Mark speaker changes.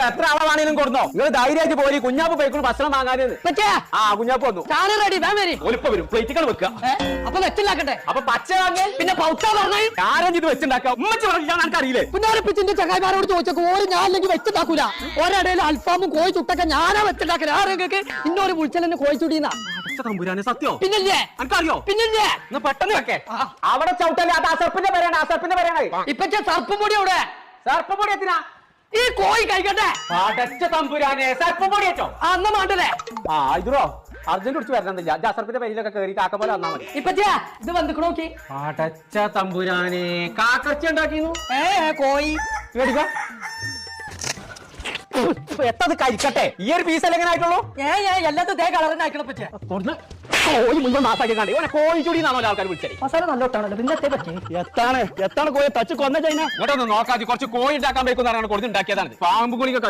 Speaker 1: എത്ര ആളാണെങ്കിലും കൊടുന്നോ നിങ്ങൾ ധൈര്യമായിട്ട് പോയി കുഞ്ഞാപ്പ് പോയിക്കൊണ്ട് ഭക്ഷണം വാങ്ങാൻ ആ കുഞ്ഞാപ്പ് വന്നു ഒലിപ്പ വരും പ്ലേറ്റുകൾ വെക്കുക
Speaker 2: അപ്പൊ വെച്ചിണ്ടാക്കട്ടെ
Speaker 1: അപ്പൊ പച്ച വാങ്ങിയാൽ
Speaker 2: പിന്നെ പൗത്ത പറഞ്ഞു
Speaker 1: ആരും ഇത് വെച്ചുണ്ടാക്കാം ഉമ്മച്ച് പറഞ്ഞാൽ എനിക്ക് അറിയില്ലേ
Speaker 2: കുഞ്ഞാരപ്പിച്ചിന്റെ ചങ്ങായിമാരോട് ചോദിച്ചോ ഓര് ഞാൻ അല്ലെങ്കിൽ വെച്ചുണ്ടാക്കൂല ഒരിടയിൽ അൽഫാമും കോഴി ചുട്ടൊക്കെ ഞാനാ വെച്ചുണ്ടാക്കല ആരെയൊക്കെ ഇന്നൊരു വിളിച്ചലെന്നെ കോഴി ചുടീന്നാ
Speaker 1: തമ്പുരാനെ സത്യോ
Speaker 2: പിന്നില്ലേ
Speaker 1: എനിക്കറിയോ
Speaker 2: പിന്നില്ലേ
Speaker 1: എന്നാ പെട്ടെന്ന് വെക്കേ അവിടെ ചവിട്ടല്ലേ അത് അസർപ്പിന്റെ പേരാണ് അസർപ്പിന്റെ പേരാണ്
Speaker 2: ഇപ്പൊ സർപ്പം പൊടി അവിടെ
Speaker 1: സർപ്പം പൊടി എത്തിനാ
Speaker 2: ഈ കോഴി കഴിക്കട്ടെ
Speaker 1: അടച്ച തമ്പുരാനെ സർപ്പം പൊടി വെച്ചോ
Speaker 2: അന്ന മാണ്ടല്ലേ
Speaker 1: ആ ഇതോ അർജന്റ് കുറിച്ച് വരണമെന്നില്ല അസർപ്പിന്റെ പേരിലൊക്കെ കയറി കാക്ക പോലെ വന്നാൽ മതി
Speaker 2: ഇപ്പൊ ഇത് വന്നിക്കണ നോക്കി
Speaker 1: അടച്ച തമ്പുരാനെ കാക്കർച്ച ഉണ്ടാക്കിന്നു
Speaker 2: കോഴി
Speaker 1: മേടിക്കോ എത്തത് കഴിക്കട്ടെ ഈ ഒരു പീസ് എങ്ങനെ ആയിട്ടുള്ളൂ
Speaker 2: എല്ലാത്തും തേ കളറിനായിക്കണ പറ്റിയ
Speaker 1: കോഴി മുഴുവൻ മാസാക്കി കണ്ടേ ഓനെ കോഴി ചൂടിന്നാണോ ആൾക്കാർ വിളിച്ചത്
Speaker 2: മസാല നല്ലോട്ടാണല്ലോ പിന്നെ പറ്റി
Speaker 1: എത്താണ് കോഴി തച്ച് കൊന്ന ചൈന ഇങ്ങോട്ടൊന്ന് നോക്കാതെ കുറച്ച് കോഴി ഉണ്ടാക്കാൻ വെക്കുന്ന കൊടുത്ത് ഉണ്ടാക്കിയതാണ് പാമ്പ് ഗുളിക